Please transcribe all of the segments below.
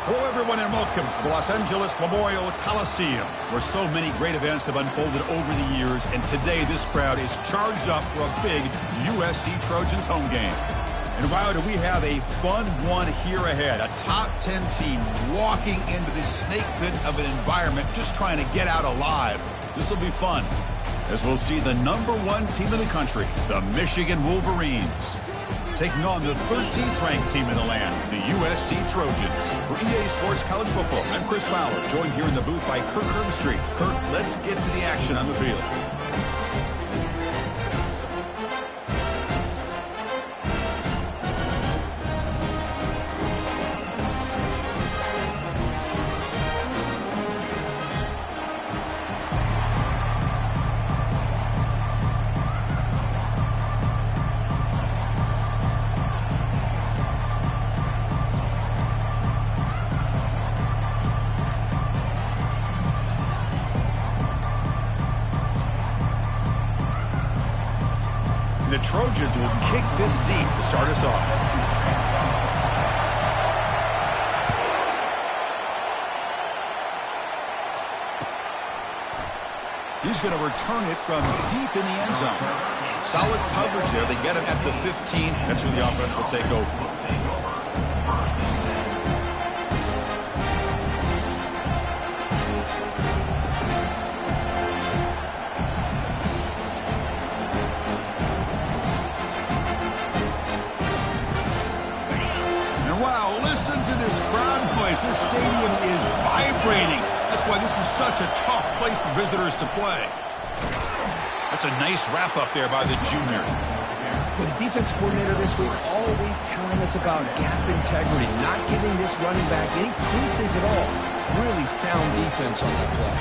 Hello, everyone, and welcome to the Los Angeles Memorial Coliseum, where so many great events have unfolded over the years, and today this crowd is charged up for a big USC Trojans home game. And wow, do we have a fun one here ahead. A top 10 team walking into this snake pit of an environment, just trying to get out alive. This will be fun, as we'll see the #1 team in the country, the Michigan Wolverines, taking on the 13th ranked team in the land, the USC Trojans. For EA Sports College Football, I'm Chris Fowler, joined here in the booth by Kirk Herbstreit. Kirk, let's get to the action on the field. The Trojans will kick this deep to start us off. He's going to return it from deep in the end zone. Solid coverage there. They get him at the 15. That's where the offense will take over. This stadium is vibrating. That's why this is such a tough place for visitors to play. That's a nice wrap up there by the junior. With the defense coordinator this week all week telling us about gap integrity, not giving this running back any creases at all. Really sound defense on that play.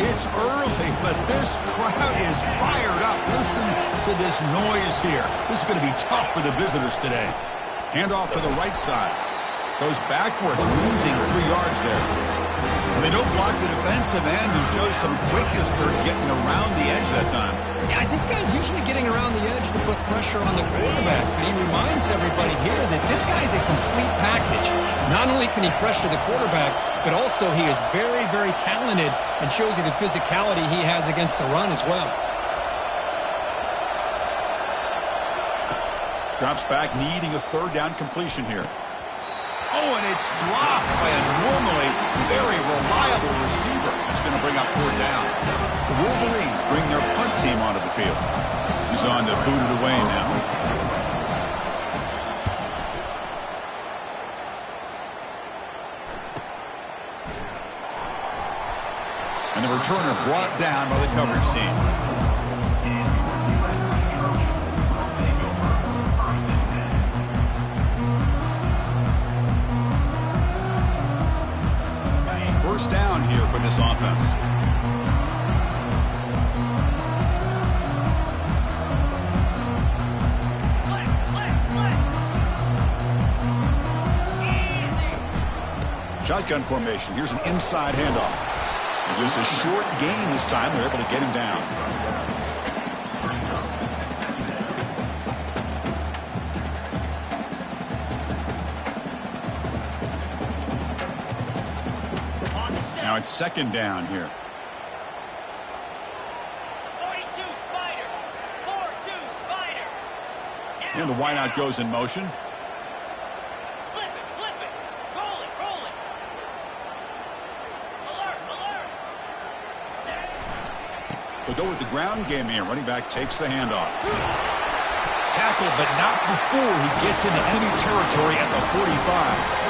It's early, but this crowd is fired up. Listen to this noise here. This is going to be tough for the visitors today. Handoff to the right side. Goes backwards, losing 3 yards there. And they don't block the defensive end, who shows some quickness for getting around the edge that time. Yeah, this guy's usually getting around the edge to put pressure on the quarterback, but he reminds everybody here that this guy's a complete package. Not only can he pressure the quarterback, but also he is very, very talented and shows you the physicality he has against the run as well. Drops back, needing a 3rd down completion here. Oh, and it's dropped by a normally very reliable receiver. It's going to bring up 4th down. The Wolverines bring their punt team onto the field. He's on to boot it away now. And the returner brought down by the coverage team. First down here for this offense. Shotgun formation. Here's an inside handoff. And just a short gain this time. They're able to get him down. Now it's 2nd down here. 42 Spider. 4-2 Spider. And the wideout goes in motion. Flip it. Roll it. Alert. They'll go with the ground game here. Running back takes the handoff. Tackled, but not before he gets into enemy territory at the 45.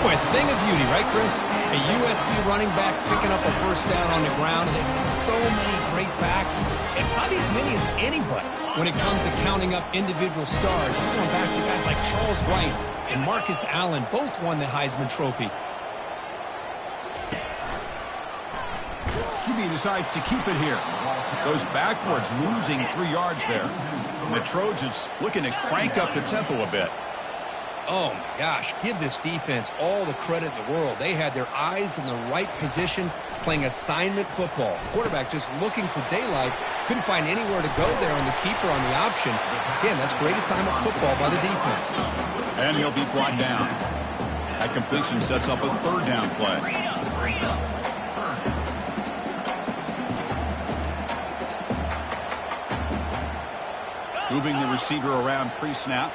Boy, a thing of beauty, right, Chris? A USC running back picking up a 1st down on the ground. They've got so many great backs, and probably as many as anybody when it comes to counting up individual stars. I'm going back to guys like Charles Wright and Marcus Allen. Both won the Heisman Trophy. QB decides to keep it here. Goes backwards, losing 3 yards there. And the Trojans looking to crank up the tempo a bit. Oh, my gosh. Give this defense all the credit in the world. They had their eyes in the right position, playing assignment football. Quarterback just looking for daylight. Couldn't find anywhere to go there on the keeper on the option. Again, that's great assignment football by the defense. And he'll be brought down. That completion sets up a third down play. Moving the receiver around pre-snap.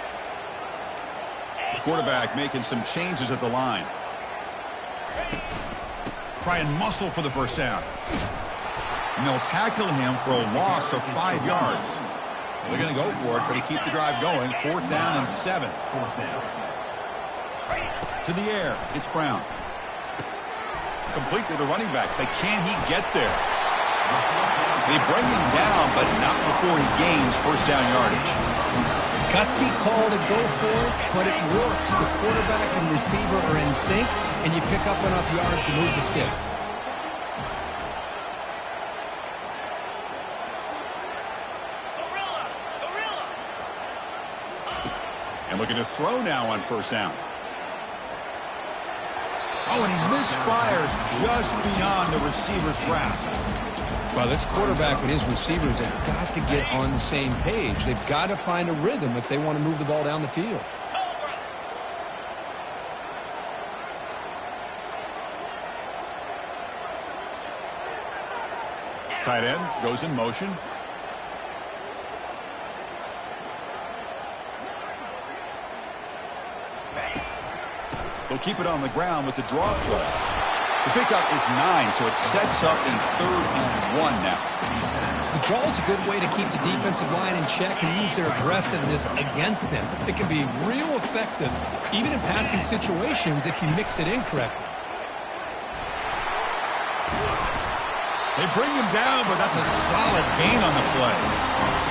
Quarterback making some changes at the line. Try and muscle for the first down. And they'll tackle him for a loss of 5 yards. They're going to go for it, try to keep the drive going. 4th down and 7. To the air, it's Brown. Complete to the running back. Can he get there? They bring him down, but not before he gains first down yardage. Gutsy call to go for it, but it works. The quarterback and receiver are in sync, and you pick up enough yards to move the sticks. And looking to throw now on first down. Oh, and he misfires just beyond the receiver's grasp. Well, this quarterback and his receivers have got to get on the same page. They've got to find a rhythm if they want to move the ball down the field. Tight end goes in motion. They'll keep it on the ground with the draw play. The pickup is 9, so it sets up in 3rd and 1 now. The draw is a good way to keep the defensive line in check and use their aggressiveness against them. It can be real effective, even in passing situations, if you mix it in correctly. They bring him down, but that's a solid gain on the play.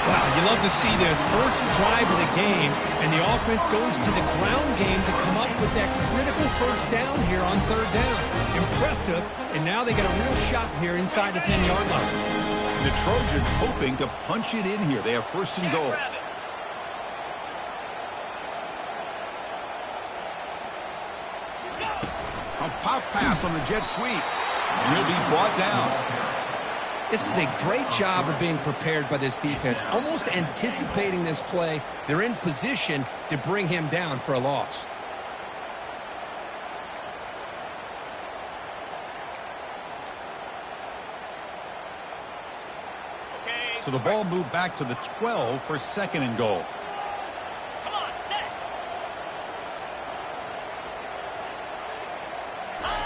Wow, you love to see this. First drive of the game, and the offense goes to the ground game to come up with that critical first down here on 3rd down. Impressive, and now they got a real shot here inside the 10-yard line. The Trojans hoping to punch it in here. They have 1st and goal. A pop pass on the jet sweep, and he'll be brought down. This is a great job of being prepared by this defense, almost anticipating this play. They're in position to bring him down for a loss. So the ball moved back to the 12 for 2nd and goal. Come on, set.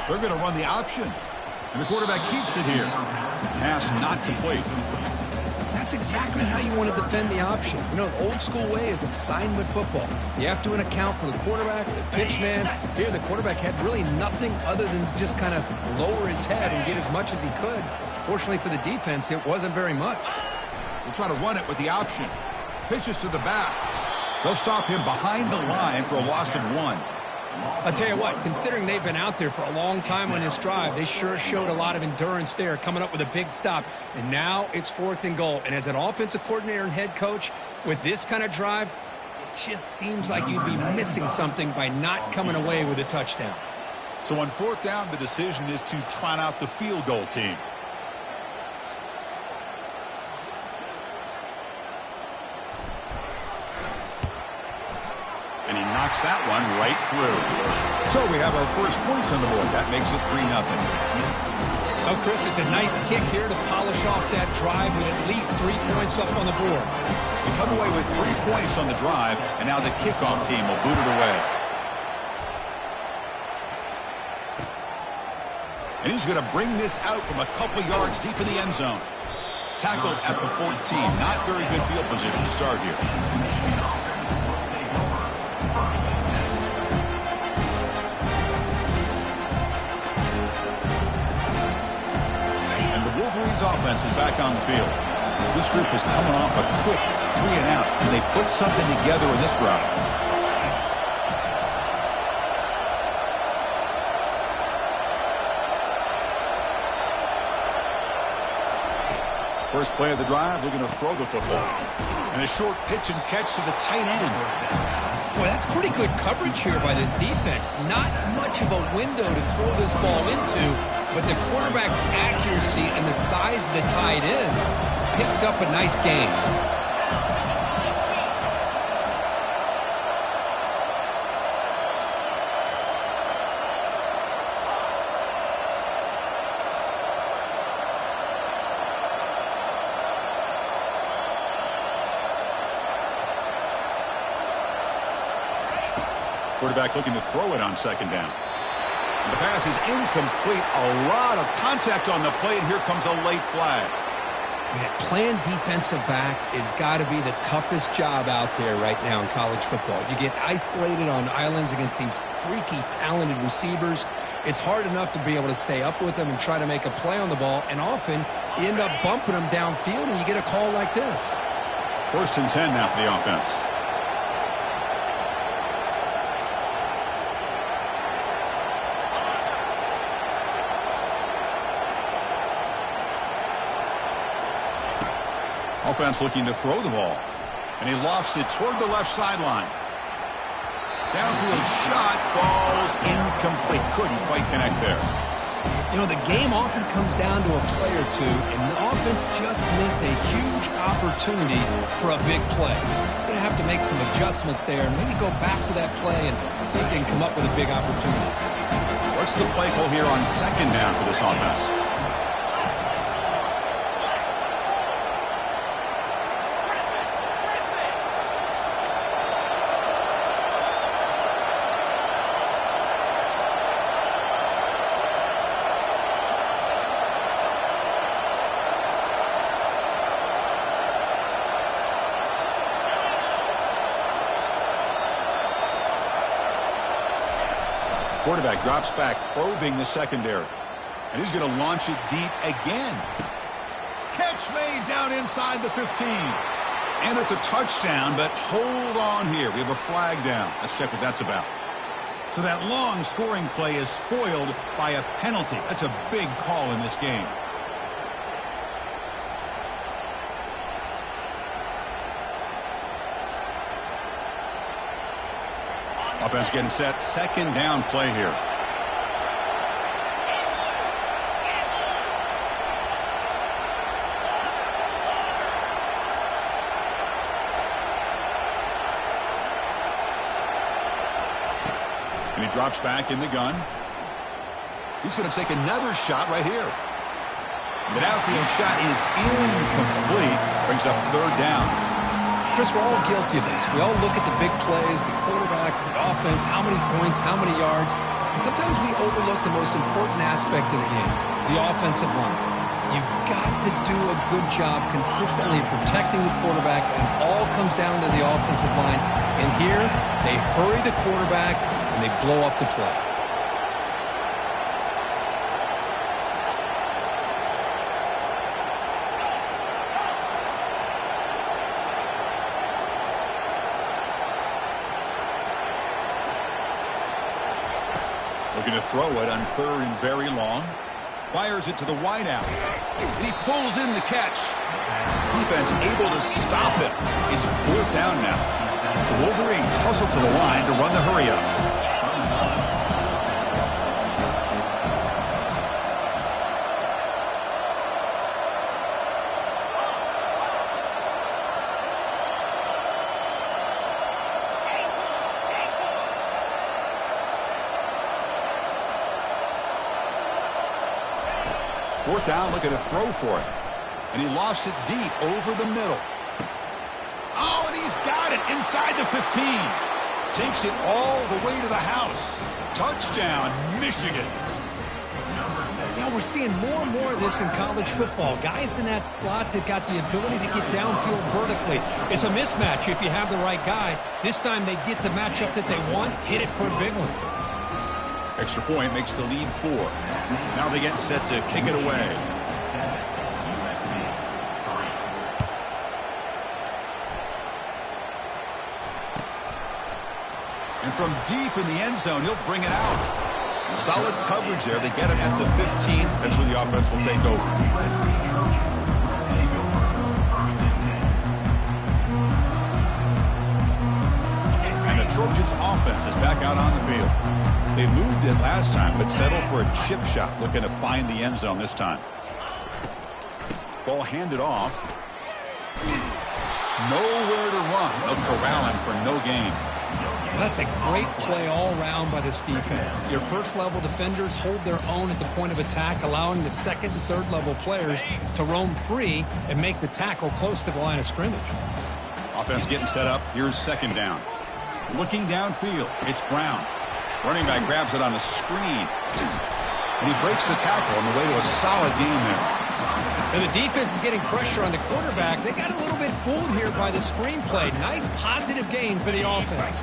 They're going to run the option. And the quarterback keeps it here. Pass not complete. That's exactly how you want to defend the option. You know, the old school way is assignment football. You have to account for the quarterback, the pitch man. Here, the quarterback had really nothing other than just kind of lower his head and get as much as he could. Fortunately for the defense, it wasn't very much. We'll try to run it with the option. Pitches to the back. They'll stop him behind the line for a loss of 1. I'll tell you what, considering they've been out there for a long time on this drive, they sure showed a lot of endurance there, coming up with a big stop. And now it's 4th and goal. And as an offensive coordinator and head coach, with this kind of drive, it just seems like you'd be missing something by not coming away with a touchdown. So on 4th down, the decision is to trot out the field goal team. And he knocks that one right through. So we have our first points on the board. That makes it 3-0. Oh, Chris, it's a nice kick here to polish off that drive with at least 3 points up on the board. They come away with 3 points on the drive, and now the kickoff team will boot it away. And he's going to bring this out from a couple yards deep in the end zone. Tackled at the 14. Not very good field position to start here. Wolverines offense is back on the field. This group is coming off a quick 3-and-out, and they put something together in this route. First play of the drive, they're going to throw the football. And a short pitch and catch to the tight end. Boy, that's pretty good coverage here by this defense. Not much of a window to throw this ball into, but the quarterback's accuracy and the size of the tight end picks up a nice gain. Quarterback looking to throw it on second down. The pass is incomplete. A lot of contact on the play, and here comes a late flag. Man, playing defensive back has got to be the toughest job out there right now in college football. You get isolated on islands against these freaky, talented receivers. It's hard enough to be able to stay up with them and try to make a play on the ball, and often you end up bumping them downfield, and you get a call like this. 1st and 10 now for the offense. Offense looking to throw the ball. And he lofts it toward the left sideline. Downfield shot falls incomplete. Couldn't quite connect there. You know, the game often comes down to a play or two, and the offense just missed a huge opportunity for a big play. They're going to have to make some adjustments there and maybe go back to that play and see if they can come up with a big opportunity. What's the play call here on second down for this offense? Quarterback drops back, probing the secondary. And he's going to launch it deep again. Catch made down inside the 15. And it's a touchdown, but hold on here. We have a flag down. Let's check what that's about. So that long scoring play is spoiled by a penalty. That's a big call in this game. Offense getting set. Second down play here. And he drops back in the gun. He's going to take another shot right here. The downfield shot is incomplete. Brings up third down. Chris, we're all guilty of this. We all look at the big plays, the quarterbacks, the offense, how many points, how many yards. And sometimes we overlook the most important aspect of the game, the offensive line. You've got to do a good job consistently protecting the quarterback, and it all comes down to the offensive line. And here, they hurry the quarterback, and they blow up the play. Looking to throw it on third and very long. Fires it to the wideout. And he pulls in the catch. Defense able to stop it. It's fourth down now. The Wolverines hustle to the line to run the hurry up. Fourth down, looking to throw for it. And he lofts it deep over the middle. Oh, and he's got it inside the 15. Takes it all the way to the house. Touchdown, Michigan. You know, we're seeing more and more of this in college football. Guys in that slot that got the ability to get downfield vertically. It's a mismatch if you have the right guy. This time they get the matchup that they want, hit it for a big one. Extra point makes the lead 4. Now they get set to kick it away. And from deep in the end zone, he'll bring it out. Solid coverage there. They get him at the 15. That's where the offense will take over. Trojans offense is back out on the field. They moved it last time, but settled for a chip shot, looking to find the end zone this time. Ball handed off. Nowhere to run. They'll corral him for no gain. That's a great play all around by this defense. Your first-level defenders hold their own at the point of attack, allowing the second and third-level players to roam free and make the tackle close to the line of scrimmage. Offense getting set up. Here's second down. Looking downfield, it's Brown. Running back grabs it on a screen. And he breaks the tackle on the way to a solid gain there. And the defense is getting pressure on the quarterback. They got a little bit fooled here by the screenplay. Nice positive gain for the offense.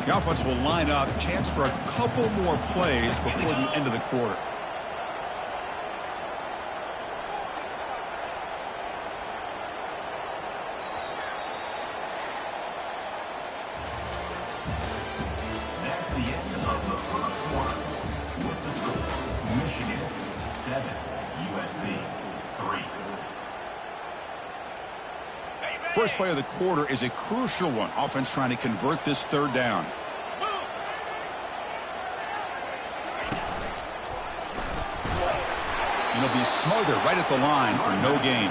The offense will line up. Chance for a couple more plays before the end of the quarter. That's the end of the first quarter. With the score, Michigan 7, USC 3. First play of the quarter is a crucial one. Offense trying to convert this third down. And he'll be smothered right at the line for no gain.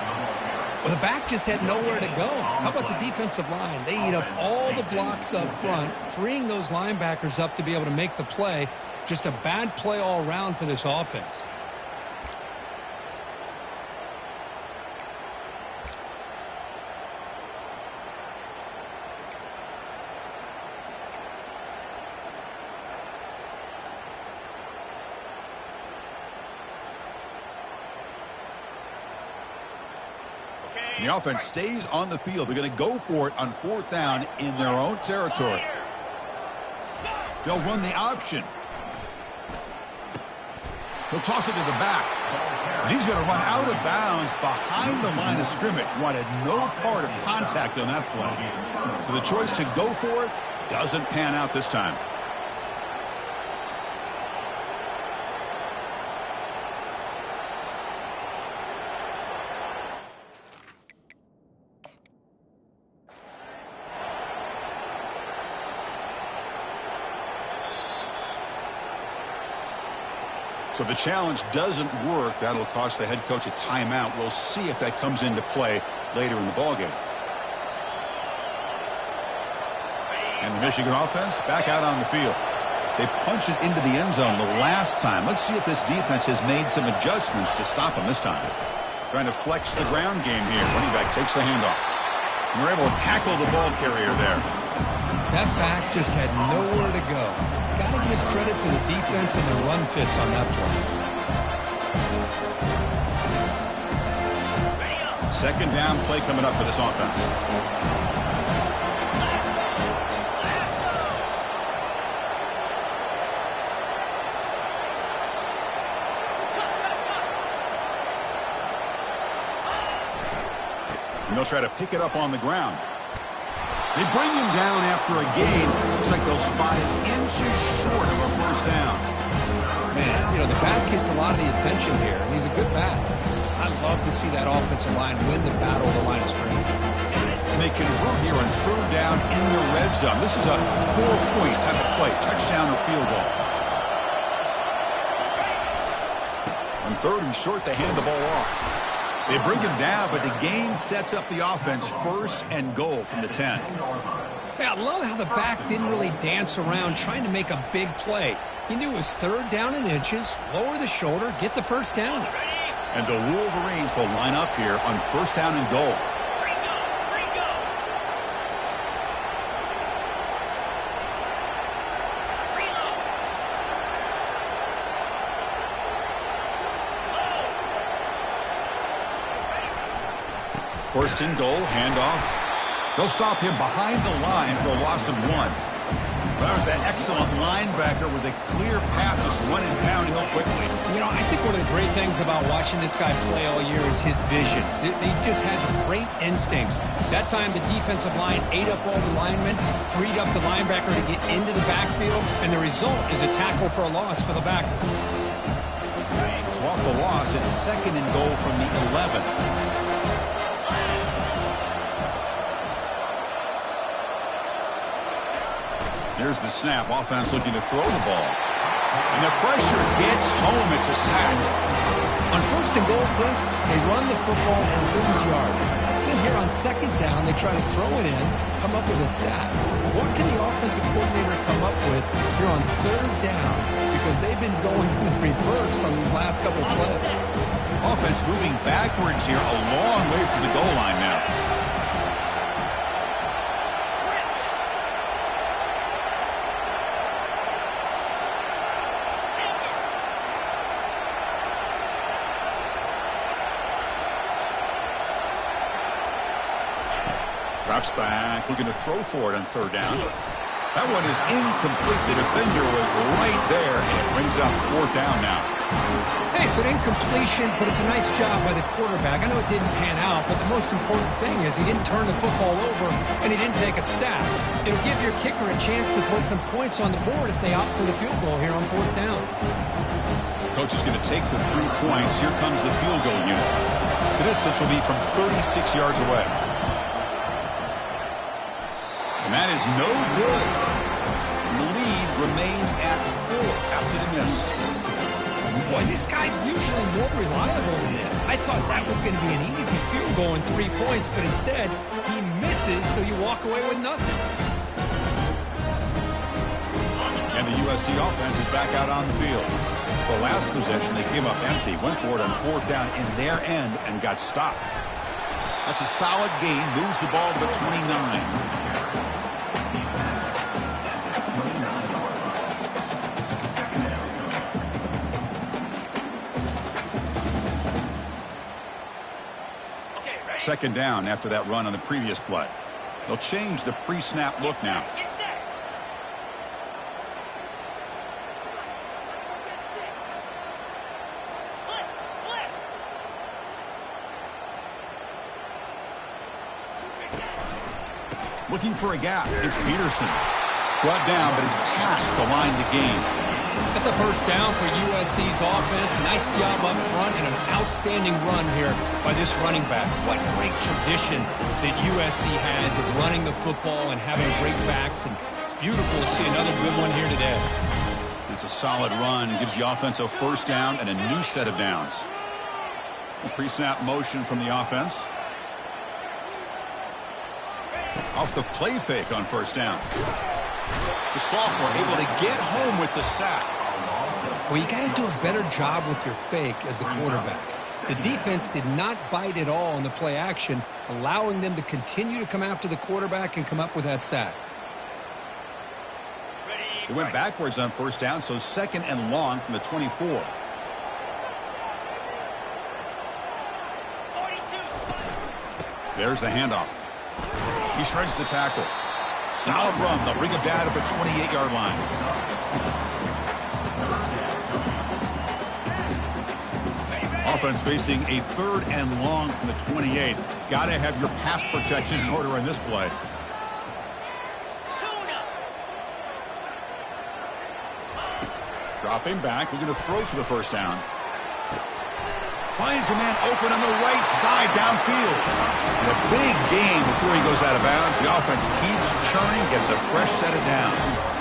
Well, the back just had nowhere to go. How about the defensive line? They eat up all the blocks up front, freeing those linebackers up to be able to make the play. Just a bad play all around for this offense. The offense stays on the field. They're going to go for it on fourth down in their own territory. They'll run the option. He'll toss it to the back. And he's going to run out of bounds behind the line of scrimmage. Wanted no part of contact on that play. So the choice to go for it doesn't pan out this time. So the challenge doesn't work. That'll cost the head coach a timeout. We'll see if that comes into play later in the ballgame. And the Michigan offense back out on the field. They punched it into the end zone the last time. Let's see if this defense has made some adjustments to stop them this time. Trying to flex the ground game here. Running back takes the handoff. And they're able to tackle the ball carrier there. That back just had nowhere to go. Got to give credit to the defense and their run fits on that play. Second down play coming up for this offense. And they'll try to pick it up on the ground. They bring him down after a gain. Looks like they'll spot it inches short of a first down. Man, you know, the back gets a lot of the attention here, and he's a good back. I love to see that offensive line win the battle of the line of scrimmage. And they convert here on third down in the red zone. This is a 4-point type of play, touchdown or field goal. On third and short, they hand the ball off. They bring him down, but the gain sets up the offense first and goal from the 10. Yeah, I love how the back didn't really dance around trying to make a big play. He knew it was third down in inches, lower the shoulder, get the first down. And the Wolverines will line up here on first down and goal. First and goal, handoff. They'll stop him behind the line for a loss of 1. That was that excellent linebacker with a clear path just running downhill quickly. You know, I think one of the great things about watching this guy play all year is his vision. He just has great instincts. That time the defensive line ate up all the linemen, freed up the linebacker to get into the backfield, and the result is a tackle for a loss for the backer. So off the loss, it's second and goal from the 11. Here's the snap. Offense looking to throw the ball. And the pressure gets home. It's a sack. On first and goal, Chris, they run the football and lose yards. Then here on second down, they try to throw it in, come up with a sack. What can the offensive coordinator come up with here on third down? Because they've been going in the reverse on these last couple of plays. Offense moving backwards here, a long way from the goal line now. Drops back, looking to throw for it on third down. That one is incomplete. The defender was right there, and it brings up fourth down now. Hey, it's an incompletion, but it's a nice job by the quarterback. I know it didn't pan out, but the most important thing is he didn't turn the football over, and he didn't take a sack. It'll give your kicker a chance to put some points on the board if they opt for the field goal here on fourth down. Coach is going to take the 3 points. Here comes the field goal unit. The distance will be from 36 yards away. And that is no good. The lead remains at 4 after the miss. Boy, this guy's usually more reliable than this. I thought that was going to be an easy field goal and 3 points, but instead, he misses, so you walk away with nothing. And the USC offense is back out on the field. The last possession, they came up empty, went for it on fourth down in their end, and got stopped. That's a solid gain, moves the ball to the 29. Second down after that run on the previous play. They'll change the pre-snap look now. Looking for a gap. It's Peterson. Brought down, but he's past the line to gain. That's a first down for USC's offense. Nice job up front and an outstanding run here by this running back. What great tradition that USC has of running the football and having great backs. And it's beautiful to see another good one here today. It's a solid run. Gives the offense a first down and a new set of downs. A pre-snap motion from the offense. Off the play fake on first down. The sophomore able to get home with the sack. Well, you got to do a better job with your fake as the quarterback. The defense did not bite at all in the play action, allowing them to continue to come after the quarterback and come up with that sack. They went backwards on first down, so second and long from the 24. There's the handoff. He shreds the tackle. Solid run. They'll bring him down at the 28-yard line. Offense facing a third and long from the 28. Got to have your pass protection in order in this play. Dropping back, looking to throw for the first down. Finds a man open on the right side downfield. And a big gain before he goes out of bounds. The offense keeps churning, gets a fresh set of downs.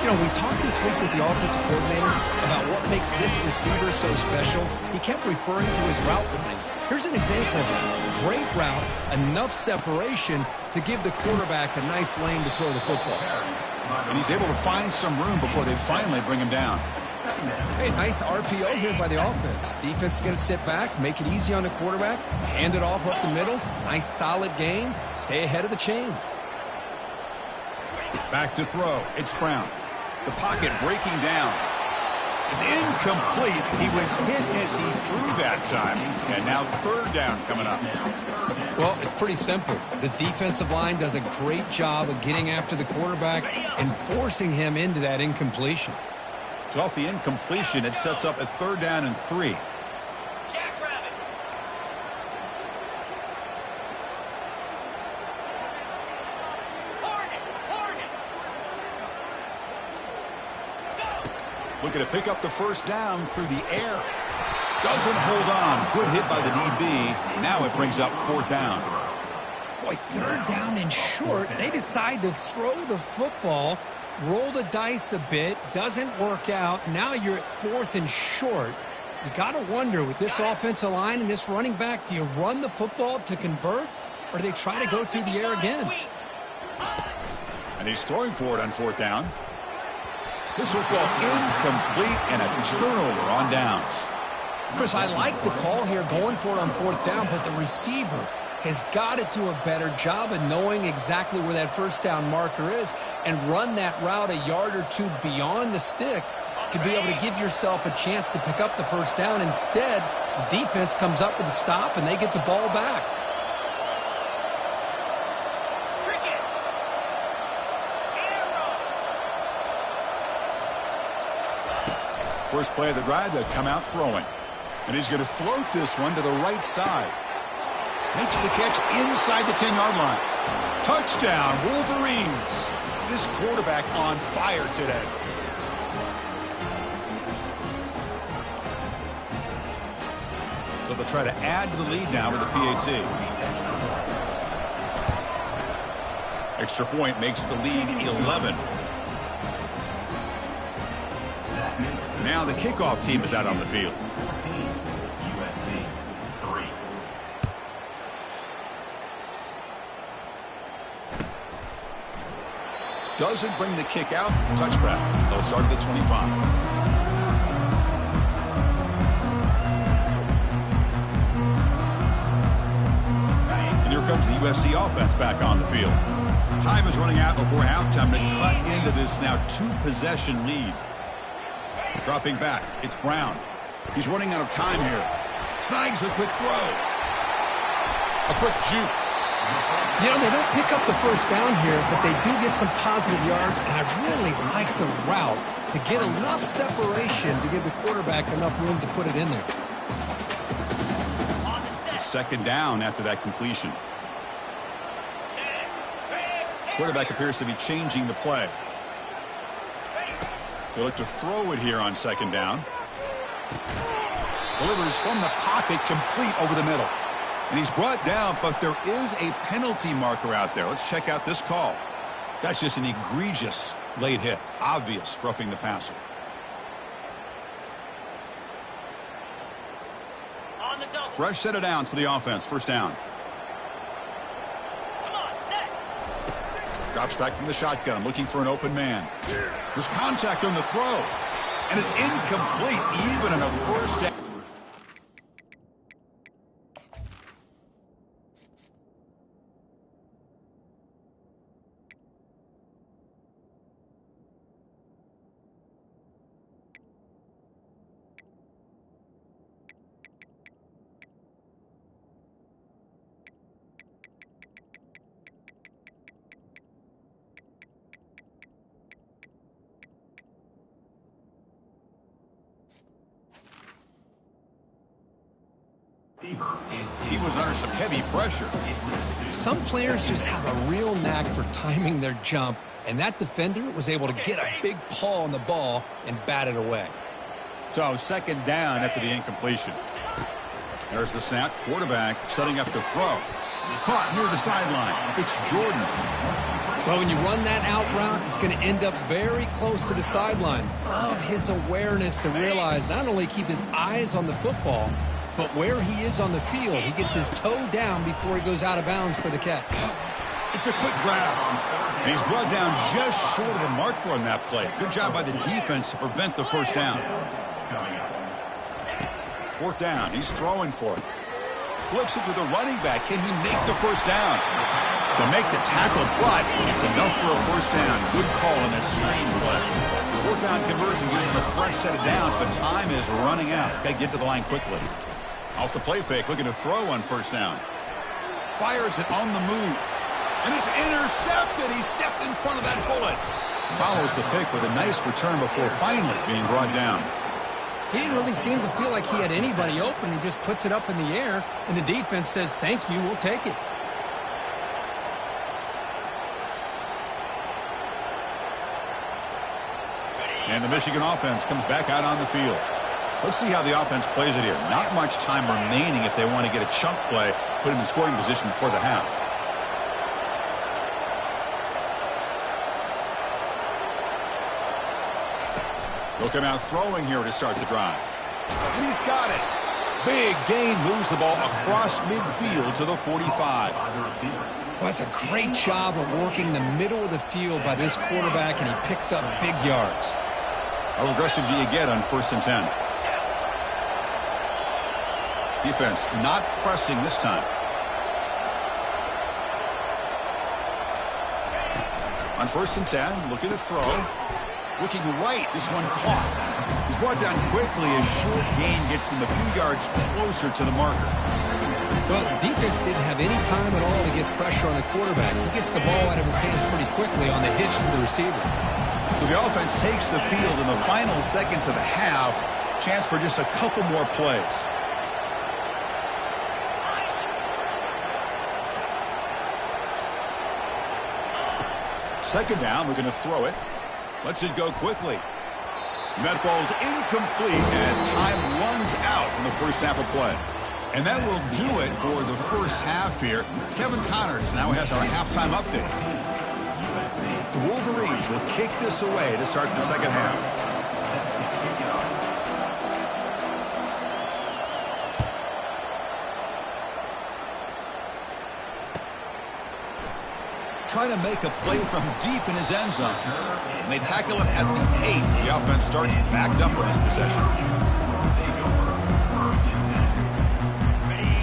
You know, we talked this week with the offensive coordinator about what makes this receiver so special. He kept referring to his route running. Here's an example of that. Great route, enough separation to give the quarterback a nice lane to throw the football. And he's able to find some room before they finally bring him down. Hey, nice RPO here by the offense. Defense is going to sit back, make it easy on the quarterback, hand it off up the middle. Nice solid gain. Stay ahead of the chains. Back to throw. It's Brown. The pocket breaking down. It's incomplete. He was hit as he threw that time. And now third down coming up. Well, it's pretty simple. The defensive line does a great job of getting after the quarterback and forcing him into that incompletion. So off the incompletion, it sets up a third down and 3. Looking to pick up the first down through the air. Doesn't hold on. Good hit by the DB. Now it brings up fourth down. Boy, third down and short. They decide to throw the football. roll the dice a bit, doesn't work out. Now you're at 4th and short. You got to wonder, with this offensive line and this running back, do you run the football to convert, or do they try to go through the air again? And he's throwing for it on 4th down. This football incomplete and a turnover on downs. Chris, I like the call here going for it on 4th down, but the receiver has got to do a better job of knowing exactly where that 1st down marker is and run that route a yard or two beyond the sticks to be able to give yourself a chance to pick up the 1st down. Instead, the defense comes up with a stop and they get the ball back. First play of the drive, they'll come out throwing. And he's going to float this one to the right side. Makes the catch inside the 10-yard line. Touchdown, Wolverines. This quarterback on fire today. So they'll try to add to the lead now with the PAT. Extra point makes the lead 11. Now the kickoff team is out on the field. USC 3. Doesn't bring the kick out. Touchback. They'll start at the 25. And here comes the USC offense back on the field. Time is running out before halftime to cut into this now 2-possession lead. Dropping back, it's Brown. He's running out of time here. Snags a quick throw. A quick juke. You know, they don't pick up the 1st down here, but they do get some positive yards, and I really like the route to get enough separation to give the quarterback enough room to put it in there. It's 2nd down after that completion. Quarterback appears to be changing the play. They look to throw it here on 2nd down. Delivers from the pocket, complete over the middle. And he's brought down, but there is a penalty marker out there. Let's check out this call. That's just an egregious late hit. Obvious roughing the passer. On the double. Fresh set of downs for the offense. 1st down. Come on, set. Drops back from the shotgun, looking for an open man. There's contact on the throw. And it's incomplete, even in a 1st down. He was under some heavy pressure. Some players just have a real knack for timing their jump, and that defender was able to get a big paw on the ball and bat it away. So 2nd down after the incompletion. There's the snap. Quarterback setting up to throw. Caught near the sideline. It's Jordan. Well, when you run that out route, it's going to end up very close to the sideline. Love his awareness to realize not only keep his eyes on the football, but where he is on the field, he gets his toe down before he goes out of bounds for the catch. It's a quick grab. And he's brought down just short of the marker on that play. Good job by the defense to prevent the 1st down. 4th down. He's throwing for it. Flips it to the running back. Can he make the 1st down? To make the tackle, but it's enough for a 1st down. Good call on that screen play. 4th down conversion gives him a fresh set of downs, but time is running out. Got to get to the line quickly. Off the play fake, looking to throw on 1st down. Fires it on the move. And it's intercepted. He stepped in front of that bullet. Follows the pick with a nice return before finally being brought down. He didn't really seem to feel like he had anybody open. He just puts it up in the air, and the defense says, thank you, we'll take it. And the Michigan offense comes back out on the field. Let's see how the offense plays it here. Not much time remaining if they want to get a chunk play, put him in scoring position before the half. He'll come out throwing here to start the drive. And he's got it. Big gain, moves the ball across midfield to the 45. Well, that's a great job of working the middle of the field by this quarterback, and he picks up big yards. How aggressive do you get on 1st and 10? Defense not pressing this time. On 1st and 10, looking to throw. Looking right, this one caught. He's brought down quickly as short gain gets them a few yards closer to the marker. Well, the defense didn't have any time at all to get pressure on the quarterback. He gets the ball out of his hands pretty quickly on the hitch to the receiver. So the offense takes the field in the final seconds of the half. Chance for just a couple more plays. Second down, we're going to throw it. Lets it go quickly. And that falls incomplete as time runs out in the first half of play. And that will do it for the first half here. Kevin Connors now has our halftime update. The Wolverines will kick this away to start the second half. Trying to make a play from deep in his end zone. And they tackle him at the 8. The offense starts backed up on this possession.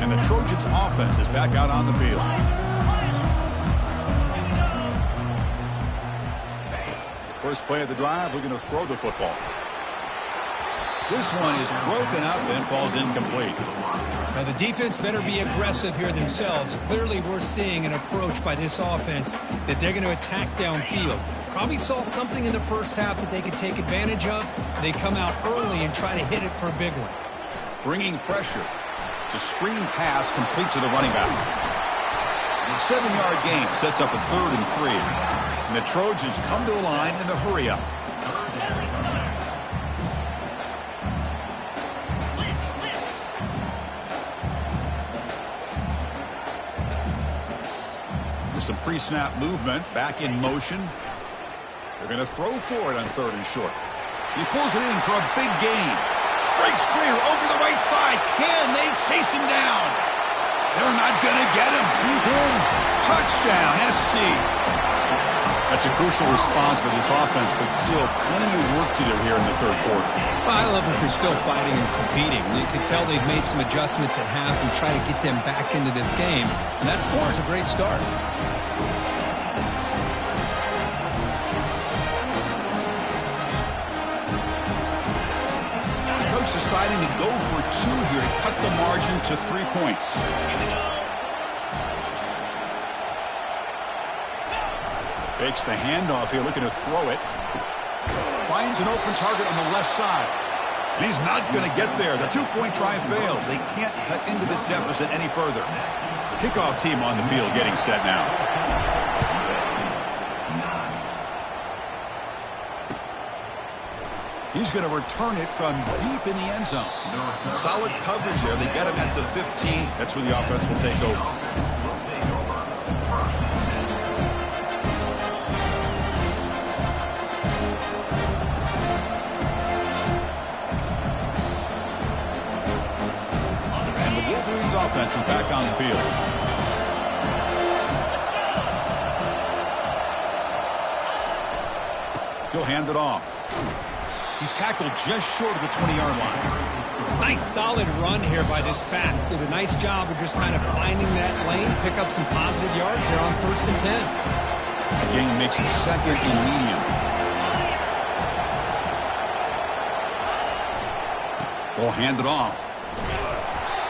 And the Trojans offense is back out on the field. First play of the drive, we're going to throw the football. This one is broken up and falls incomplete. Now, the defense better be aggressive here themselves. Clearly, we're seeing an approach by this offense that they're going to attack downfield. Probably saw something in the first half that they could take advantage of. They come out early and try to hit it for a big one. Bringing pressure. It's a screen pass complete to the running back. The 7-yard gain sets up a 3rd and 3. And the Trojans come to the line in a hurry-up. Some pre-snap movement, back in motion. They're going to throw for it on 3rd and short. He pulls it in for a big gain. Breaks clear over the right side. Can they chase him down? They're not going to get him. He's in. Touchdown, SC. That's a crucial response by this offense, but still plenty of work to do here in the 3rd quarter. Well, I love that they're still fighting and competing. You can tell they've made some adjustments at half and try to get them back into this game. And that score is a great start. Deciding to go for 2 here to cut the margin to 3 points. Fakes the handoff here, looking to throw it. Finds an open target on the left side. And he's not going to get there. The 2-point try fails. They can't cut into this deficit any further. The kickoff team on the field getting set now. He's going to return it from deep in the end zone. Solid coverage there. They get him at the 15. That's where the offense will take over. And the Wolverines offense is back on the field. He'll hand it off. He's tackled just short of the 20-yard line. Nice solid run here by this back. Did a nice job of just kind of finding that lane, pick up some positive yards there on 1st and 10. Again, makes it 2nd and medium. They'll hand it off.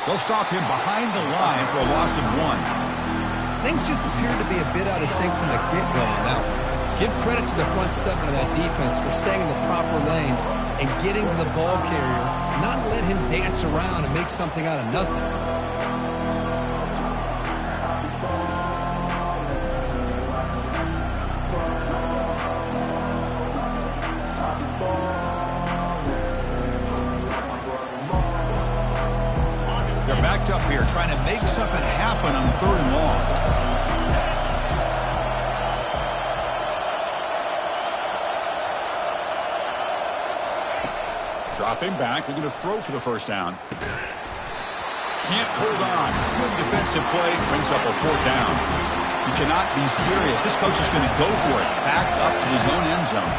They'll stop him behind the line for a loss of 1. Things just appeared to be a bit out of sync from the get-go on that one. Give credit to the front 7 of that defense for staying in the proper lanes and getting to the ball carrier, not let him dance around and make something out of nothing. They're backed up here trying to make something happen on 3rd and long. Dropping back, looking to throw for the first down. Can't hold on. Good defensive play, brings up a fourth down. You cannot be serious. This coach is going to go for it. Back up to his own end zone.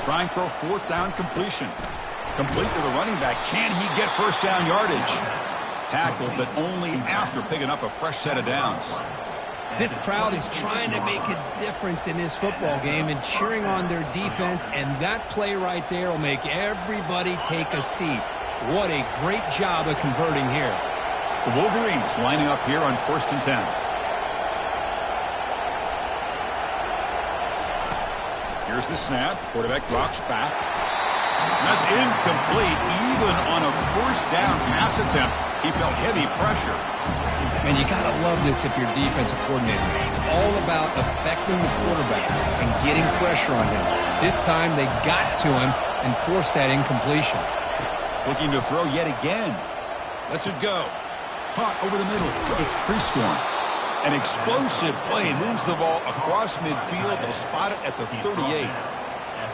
Trying for a fourth down completion. Complete to the running back. Can he get first down yardage? Tackled, but only after picking up a fresh set of downs. This crowd is trying to make a difference in this football game and cheering on their defense, and that play right there will make everybody take a seat. What a great job of converting here. The Wolverines lining up here on 1st and 10. Here's the snap. Quarterback drops back. That's incomplete. Even on a first down pass attempt, he felt heavy pressure. And you got to love this if you're defensive coordinator. It's all about affecting the quarterback and getting pressure on him. This time they got to him and forced that incompletion. Looking to throw yet again. Lets it go. Caught over the middle. It's Prescorn. An explosive play. Moves the ball across midfield. They'll spot it at the 38.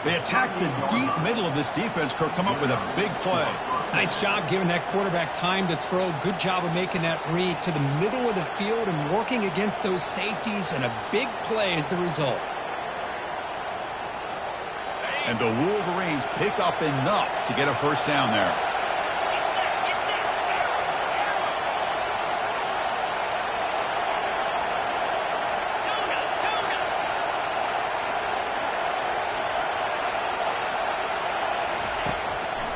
They attack the deep middle of this defense. Kirk come up with a big play. Nice job giving that quarterback time to throw. Good job of making that read to the middle of the field and working against those safeties, and a big play is the result. And the Wolverines pick up enough to get a first down there.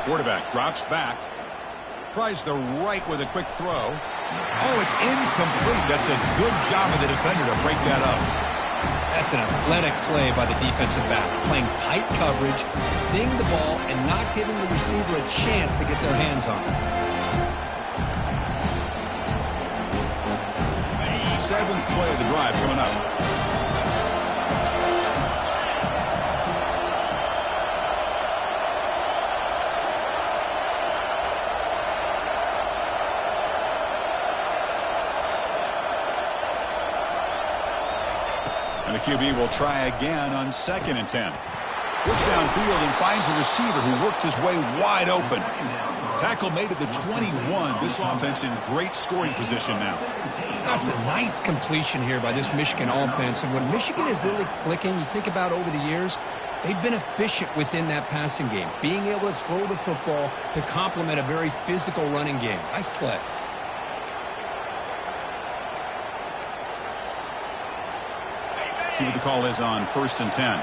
Quarterback drops back. Tries the right with a quick throw. Oh, it's incomplete. That's a good job of the defender to break that up. That's an athletic play by the defensive back. Playing tight coverage, seeing the ball, and not giving the receiver a chance to get their hands on it. 7th play of the drive coming up. And the QB will try again on 2nd and 10. Looks downfield and finds a receiver who worked his way wide open. Tackle made at the 21. This offense in great scoring position now. That's a nice completion here by this Michigan offense. And when Michigan is really clicking, you think about over the years, they've been efficient within that passing game. Being able to throw the football to complement a very physical running game. Nice play. See what the call is on 1st and 10.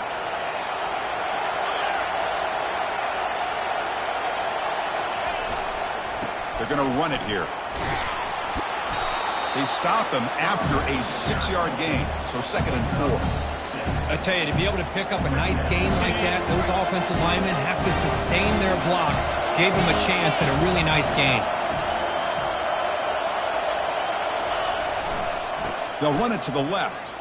They're going to run it here. They stop him after a 6-yard gain, so 2nd and 4. I tell you, to be able to pick up a nice gain like that, those offensive linemen have to sustain their blocks. Gave them a chance at a really nice gain. They'll run it to the left.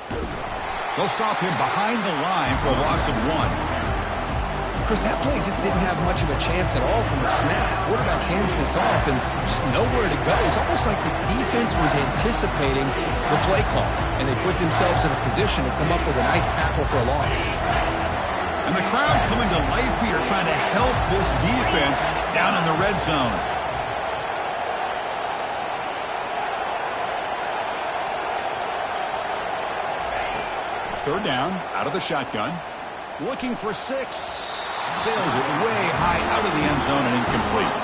They'll stop him behind the line for a loss of 1. Chris, that play just didn't have much of a chance at all from the snap. Quarterback hands this off and just nowhere to go. It's almost like the defense was anticipating the play call, and they put themselves in a position to come up with a nice tackle for a loss. And the crowd coming to life here, trying to help this defense down in the red zone. Third down, out of the shotgun. Looking for 6. Sails it way high out of the end zone and incomplete.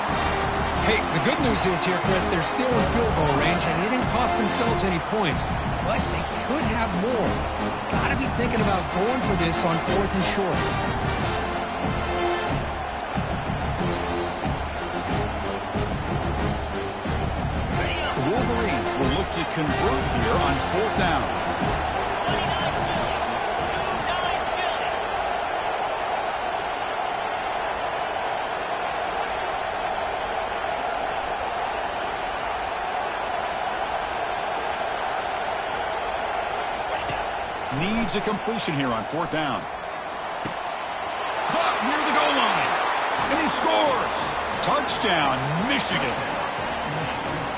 Hey, the good news is here, Chris, they're still in field goal range, and they didn't cost themselves any points. But they could have more. Got to be thinking about going for this on 4th and short. The Wolverines will look to convert here on 4th down. Needs a completion here on 4th down. Caught near the goal line. And he scores. Touchdown, Michigan.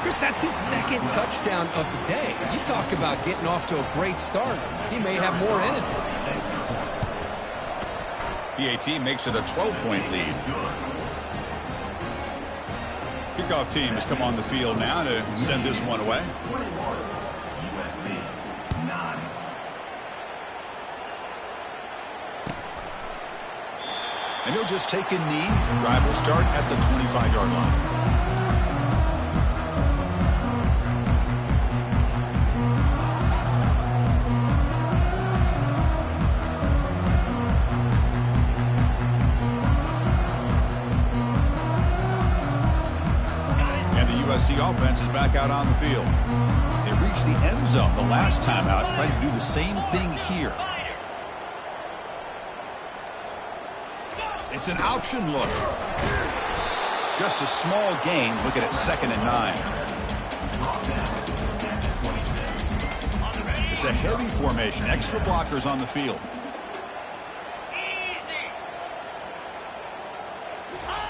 Chris, Chris, that's his second touchdown of the day. You talk about getting off to a great start. He may have more in it. PAT makes it a 12-point lead. Kickoff team has come on the field now to send this one away. USC 9. And he'll just take a knee. Drive will start at the 25-yard line. USC offense is back out on the field. They reached the end zone the last time out. Try to do the same thing here. It's an option look. Just a small gain. Look at it, 2nd and 9. It's a heavy formation. Extra blockers on the field.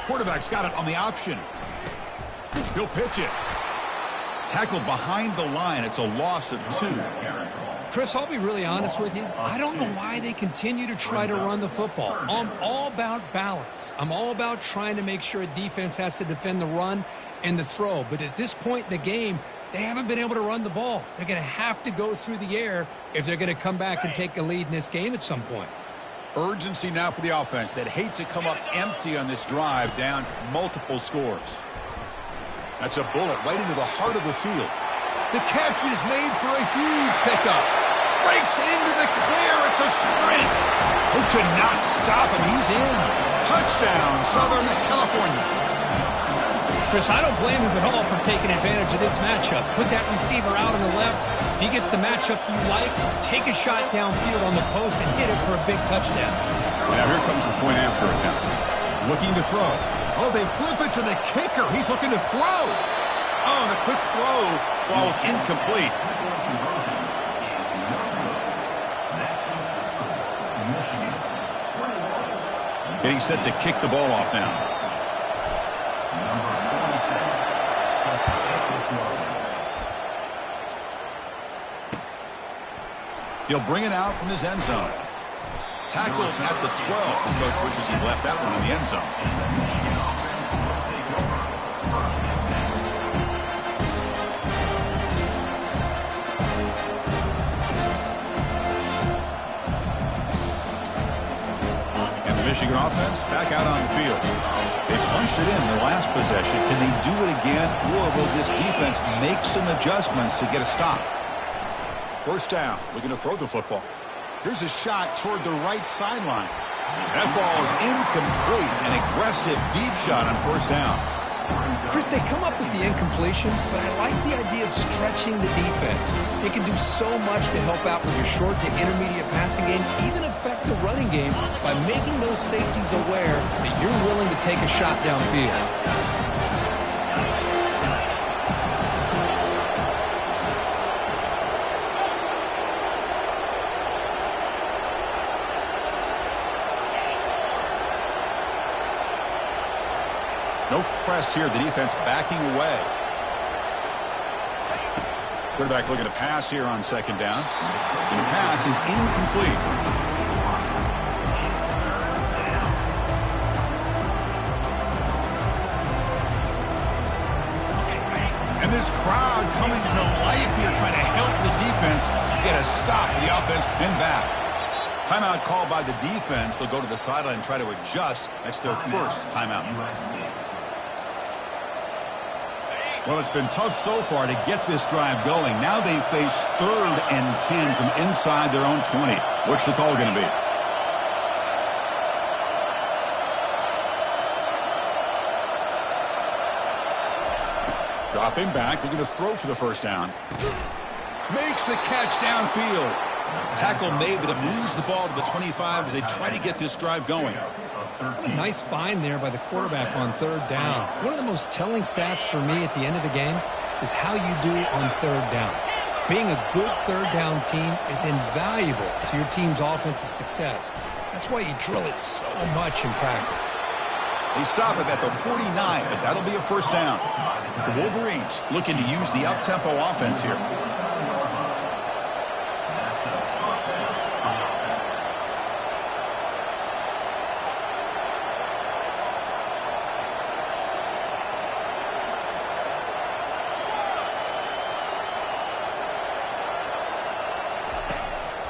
Quarterback's got it on the option. He'll pitch it. Tackled behind the line. It's a loss of 2. Chris, I'll be really honest with you. I don't know why they continue to try to run the football. I'm all about balance. I'm all about trying to make sure a defense has to defend the run and the throw. But at this point in the game, they haven't been able to run the ball. They're going to have to go through the air if they're going to come back and take a lead in this game at some point. Urgency now for the offense that hates to come up empty on this drive, down multiple scores. That's a bullet right into the heart of the field. The catch is made for a huge pickup. Breaks into the clear. It's a sprint. Who could not stop him? He's in. Touchdown, Southern California. Chris, I don't blame him at all for taking advantage of this matchup. Put that receiver out on the left. If he gets the matchup you like, take a shot downfield on the post and hit it for a big touchdown. Now here comes the point after attempt. Looking to throw. Oh, they flip it to the kicker. He's looking to throw. Oh, the quick throw falls incomplete. Getting set to kick the ball off now. He'll bring it out from his end zone. Tackled at the 12. The coach wishes he'd left that one in the end zone. And the Michigan offense back out on the field. They punched it in the last possession. Can they do it again, or will this defense make some adjustments to get a stop? First down. Looking to throw the football. Here's a shot toward the right sideline. That ball is incomplete. An aggressive deep shot on first down. Chris, they come up with the incompletion, but I like the idea of stretching the defense. It can do so much to help out with your short to intermediate passing game, even affect the running game by making those safeties aware that you're willing to take a shot downfield. No press here. The defense backing away. Quarterback looking to pass here on second down. And the pass is incomplete. And this crowd coming to life here, trying to help the defense get a stop. The offense pinned back. Timeout called by the defense. They'll go to the sideline and try to adjust. That's their first timeout. Well, it's been tough so far to get this drive going. Now they face 3rd and 10 from inside their own 20. What's the call going to be? Dropping back, looking to throw for the first down. Makes the catch downfield. Tackle made, but it moves the ball to the 25 as they try to get this drive going. What a nice find there by the quarterback on 3rd down. One of the most telling stats for me at the end of the game is how you do on 3rd down. Being a good 3rd down team is invaluable to your team's offensive success. That's why you drill it so much in practice. They stop him at the 49, but that'll be a first down. The Wolverines looking to use the up-tempo offense here.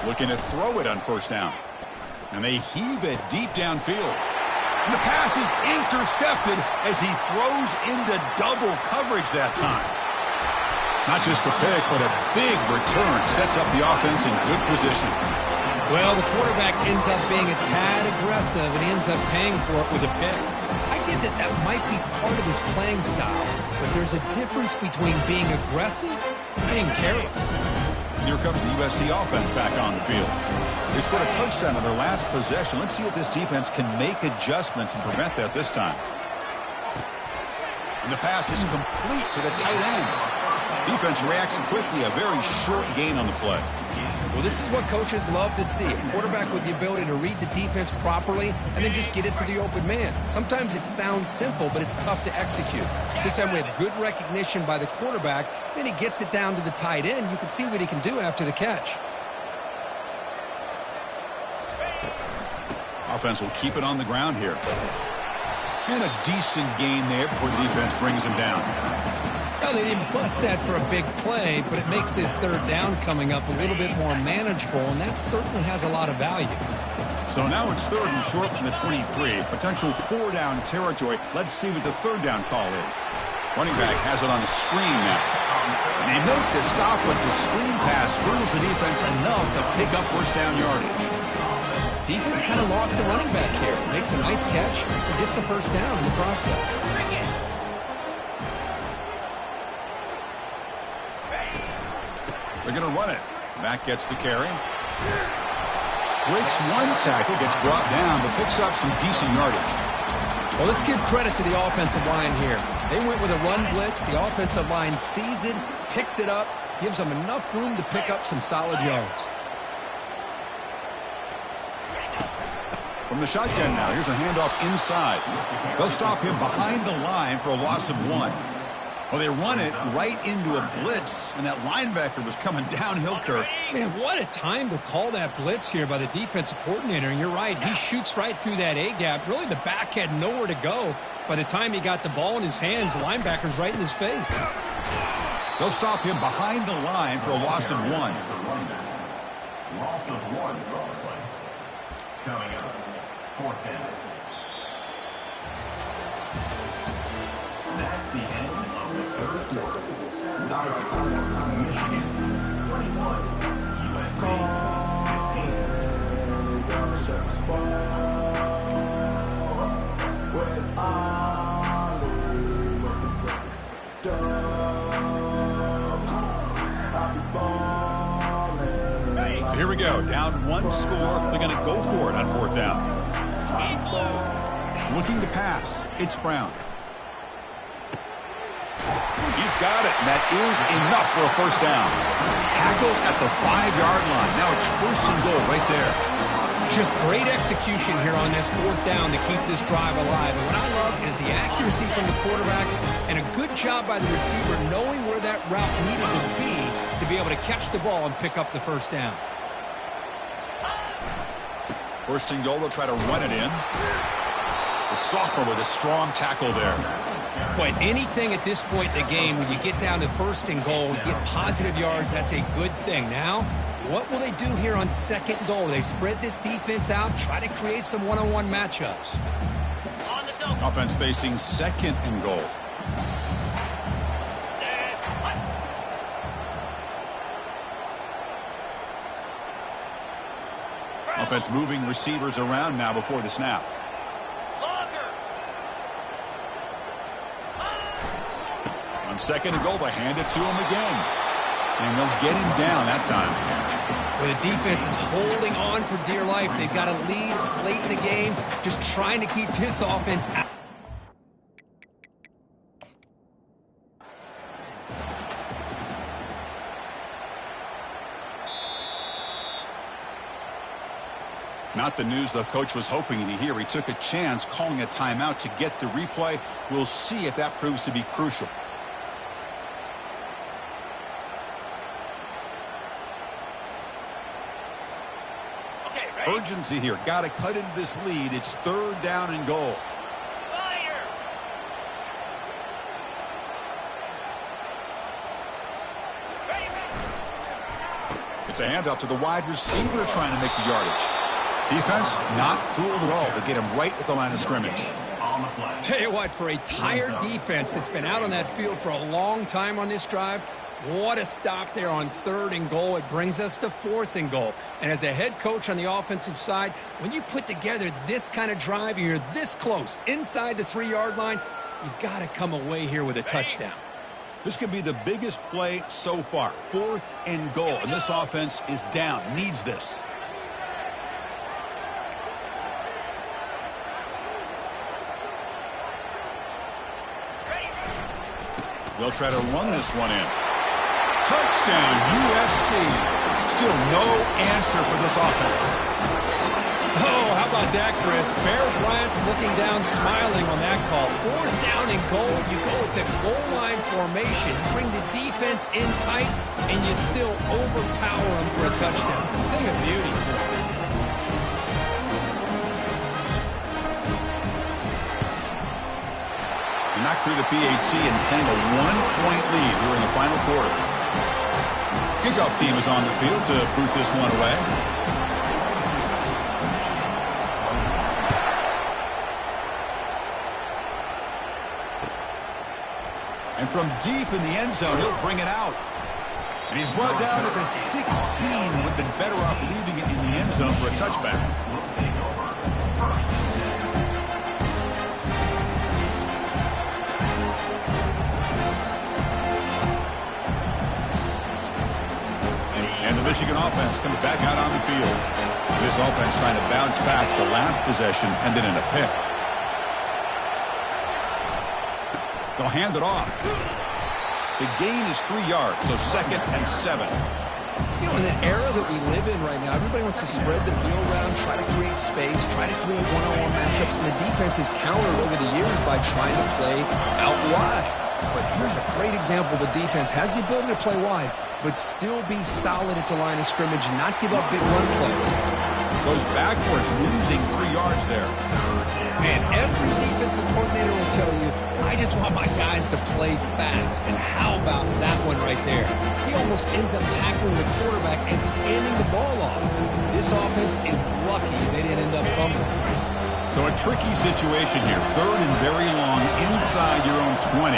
Looking to throw it on first down. And they heave it deep downfield. And the pass is intercepted as he throws into double coverage that time. Not just the pick, but a big return sets up the offense in good position. Well, the quarterback ends up being a tad aggressive, and he ends up paying for it with a pick. I get that that might be part of his playing style, but there's a difference between being aggressive and being careless. Here comes the USC offense back on the field. They scored a touchdown on their last possession. Let's see if this defense can make adjustments and prevent that this time. And the pass is complete to the tight end. Defense reacts quickly. A very short gain on the play. Well, this is what coaches love to see. A quarterback with the ability to read the defense properly and then just get it to the open man. Sometimes it sounds simple, but it's tough to execute. This time we have good recognition by the quarterback. Then he gets it down to the tight end. You can see what he can do after the catch. Offense will keep it on the ground here. And a decent gain there before the defense brings him down. Well, they didn't bust that for a big play, but it makes this third down coming up a little bit more manageable, and that certainly has a lot of value. So now it's third and short from the 23. Potential four-down territory. Let's see what the third down call is. Running back has it on the screen now. And they make the stop, but the screen pass fools the defense enough to pick up first down yardage. Defense kind of lost a running back here. Makes a nice catch and gets the first down in the process. They're going to run it. Back gets the carry. Breaks one tackle, gets brought down, but picks up some decent yardage. Well, let's give credit to the offensive line here. They went with a run blitz. The offensive line sees it, picks it up, gives them enough room to pick up some solid yards. From the shotgun now, here's a handoff inside. They'll stop him behind the line for a loss of one. Well, they run it right into a blitz, and that linebacker was coming downhill, Kirk. Man, what a time to call that blitz here by the defensive coordinator. And you're right, he shoots right through that A-gap. Really, the back had nowhere to go. By the time he got the ball in his hands, the linebacker's right in his face. They'll stop him behind the line for a loss of one. Loss of one. Coming up, fourth down. That's the end of the third quarter. Michigan 21, USC 15. So here we go. Down one score. They're going to go for it on fourth down. Looking to pass. It's Brown. He's got it, and that is enough for a first down. Tackle at the 5-yard line. Now it's first and goal right there. Just great execution here on this fourth down to keep this drive alive. And what I love is the accuracy from the quarterback and a good job by the receiver knowing where that route needed to be able to catch the ball and pick up the first down. First and goal, they'll try to run it in. The sophomore with a strong tackle there. But anything at this point in the game, when you get down to first and goal, you get positive yards, that's a good thing. Now, what will they do here on second goal? They spread this defense out, try to create some one-on-one matchups. Offense facing second and goal. Offense moving receivers around now before the snap. On second and goal, they hand it to him again. And they'll get him down that time. Well, the defense is holding on for dear life. They've got a lead. It's late in the game. Just trying to keep this offense out. Not the news the coach was hoping to hear. He took a chance calling a timeout to get the replay. We'll see if that proves to be crucial. Okay, ready? Urgency here. Got to cut into this lead. It's 3rd down and goal. Fire! Ready, ready. It's a handoff to the wide receiver trying to make the yardage. Defense not fooled at all. They get him right at the line of scrimmage. On the play. Tell you what, for a tired defense that's been out on that field for a long time on this drive, what a stop there on 3rd and goal. It brings us to 4th and goal. And as a head coach on the offensive side, when you put together this kind of drive and you're this close inside the 3-yard line, you got to come away here with a touchdown. This could be the biggest play so far. 4th and goal. And this offense is down. Needs this. They'll try to run this one in. Touchdown, USC. Still no answer for this offense. Oh, how about that, Chris? Bear Bryant's looking down, smiling on that call. 4th down and goal. You go with the goal line formation. You bring the defense in tight, and you still overpower them for a touchdown. Thing of beauty. Knocked through the PAT and claim a 1-point lead here in the final quarter. Kickoff team is on the field to boot this one away. And from deep in the end zone, he'll bring it out. And he's brought down at the 16. Would have been better off leaving it in the end zone for a touchback. Will take over. 1st. And the Michigan offense comes back out on the field. This offense trying to bounce back the last possession and then in a pick. They'll hand it off. The gain is 3 yards, so 2nd and 7. You know, in the era that we live in right now, everybody wants to spread the field around, try to create space, try to create one-on-one matchups, and the defense has countered over the years by trying to play out wide. But here's a great example. The defense has the ability to play wide, but still be solid at the line of scrimmage, not give up big run plays. Goes backwards, losing 3 yards there. Man, every defensive coordinator will tell you, I just want my guys to play fast. And how about that one right there? He almost ends up tackling the quarterback as he's handing the ball off. This offense is lucky they didn't end up fumbling. So a tricky situation here. 3rd and very long inside your own 20.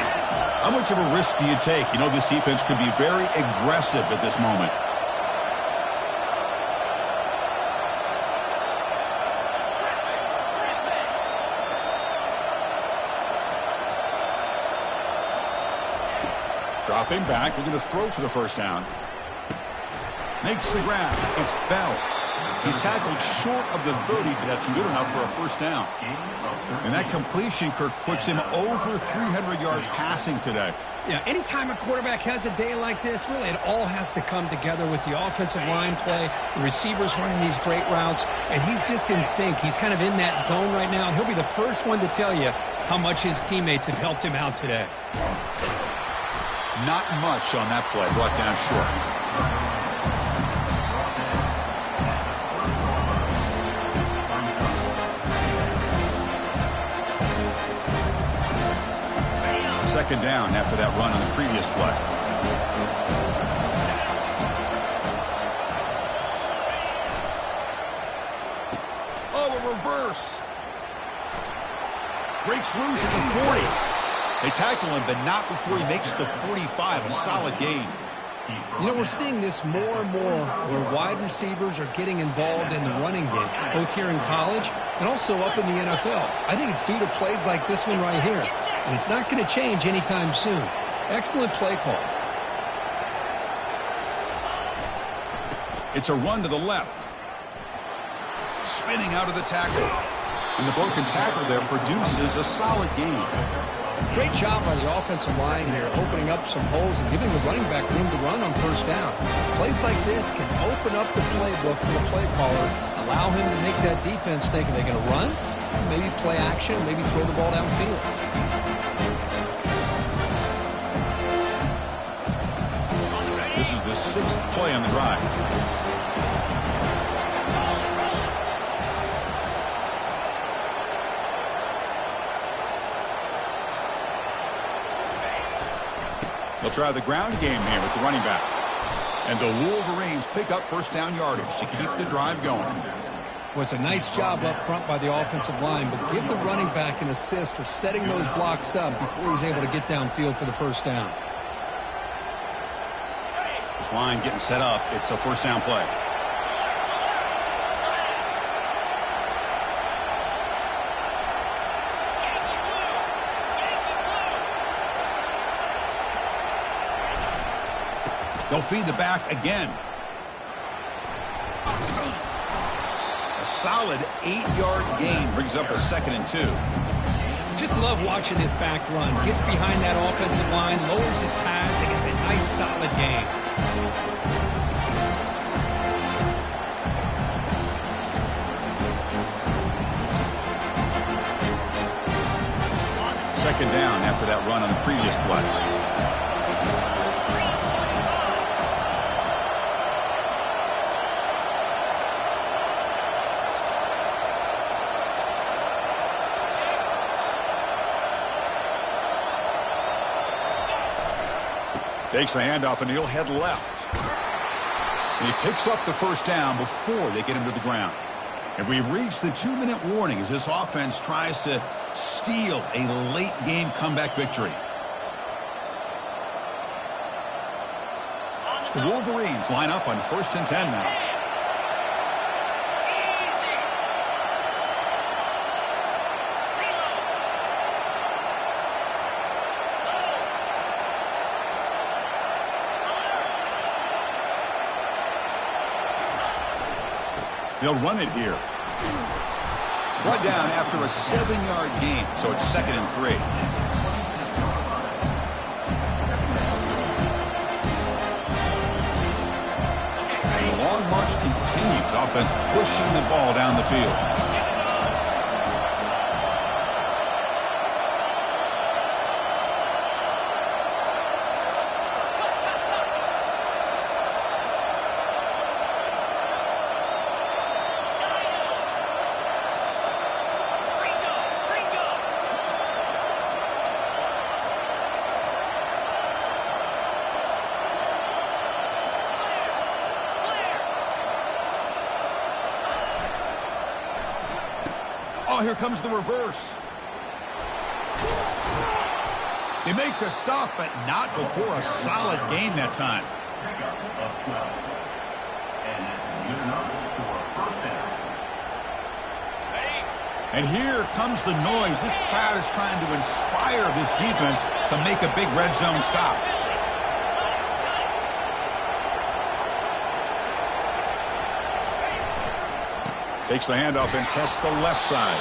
How much of a risk do you take? You know, this defense could be very aggressive at this moment. Dropping back, looking to throw for the 1st down. Makes the grab. It's Bell. He's tackled short of the 30, but that's good enough for a 1st down. And that completion, Kirk, puts him over 300 yards passing today. Yeah, anytime a quarterback has a day like this, really it all has to come together with the offensive line play, the receivers running these great routes, and he's just in sync. He's kind of in that zone right now, and he'll be the first one to tell you how much his teammates have helped him out today. Not much on that play, brought down short. Second down after that run on the previous play. Oh, a reverse. Breaks loose at the 40. They tackle him, but not before he makes the 45. A solid gain. You know, we're seeing this more and more where wide receivers are getting involved in the running game, both here in college and also up in the NFL. I think it's due to plays like this one right here. And it's not going to change anytime soon. Excellent play call. It's a run to the left. Spinning out of the tackle. And the broken tackle there produces a solid gain. Great job by the offensive line here, opening up some holes and giving the running back room to run on first down. Plays like this can open up the playbook for the play caller, allow him to make that defense think, are they going to run? Maybe play action, maybe throw the ball downfield. This is the 6th play on the drive. They'll try the ground game here with the running back. And the Wolverines pick up first down yardage to keep the drive going. Well, it's a nice job up front by the offensive line, but give the running back an assist for setting those blocks up before he's able to get downfield for the first down. This line getting set up. It's a first down play. They'll feed the back again. A solid 8-yard gain brings up a 2nd and 2. Just love watching this back run. Gets behind that offensive line, lowers his pads, and gets a nice solid gain. Second down after that run on the previous play. Takes the handoff and he'll head left. And he picks up the first down before they get him to the ground. And we've reached the 2-minute warning as this offense tries to steal a late game comeback victory. The Wolverines line up on 1st and 10 now. They'll run it here. Brought down after a 7-yard gain, so it's 2nd and 3. The long march continues. Offense pushing the ball down the field. Oh, here comes the reverse. They make the stop, but not before a solid gain that time. Pickup of 12. And that's good enough for a first down. And here comes the noise. This crowd is trying to inspire this defense to make a big red zone stop. Takes the handoff and tests the left side.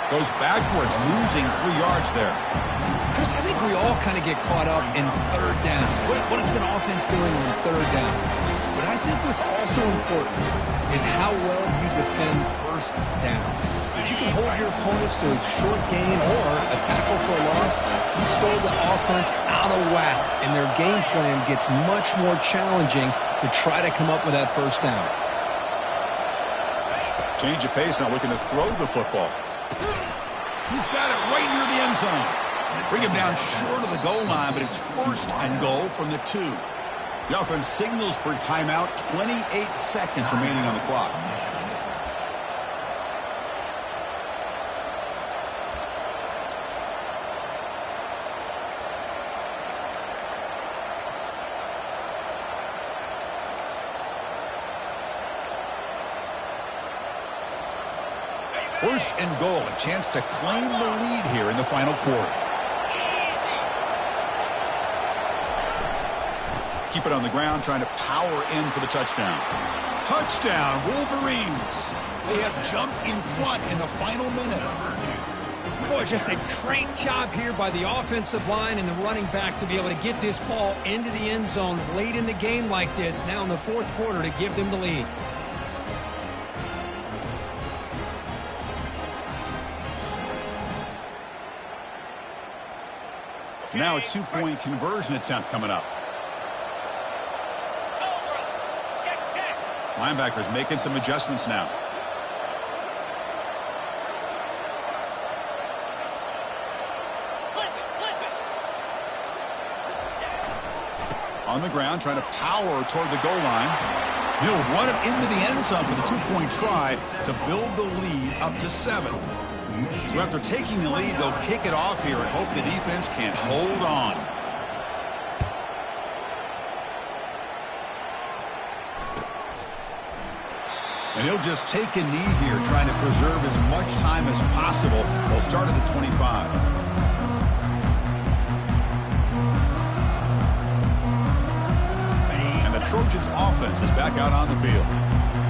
Goes backwards, losing 3 yards there. Chris, I think we all kind of get caught up in third down. What is an offense doing on third down? But I think what's also important is how well you defend first down. If you can hold your opponents to a short gain or a tackle for a loss, you throw the offense out of whack, and their game plan gets much more challenging to try to come up with that first down. Change of pace, now looking to throw the football. He's got it right near the end zone. Bring him down short of the goal line, but it's 1st and goal from the 2. The offense signals for timeout, 28 seconds remaining on the clock. First and goal, a chance to claim the lead here in the final quarter. Keep it on the ground, trying to power in for the touchdown. Touchdown, Wolverines. They have jumped in front in the final minute. Boy, just a great job here by the offensive line and the running back to be able to get this ball into the end zone late in the game like this, now in the fourth quarter, to give them the lead. Now a two-point conversion attempt coming up. Check. Linebackers making some adjustments now. Flip it. On the ground, trying to power toward the goal line. He'll run it into the end zone for the two-point try to build the lead up to 7. So after taking the lead, they'll kick it off here and hope the defense can hold on. And he'll just take a knee here, trying to preserve as much time as possible. They'll start at the 25. And the Trojans offense is back out on the field.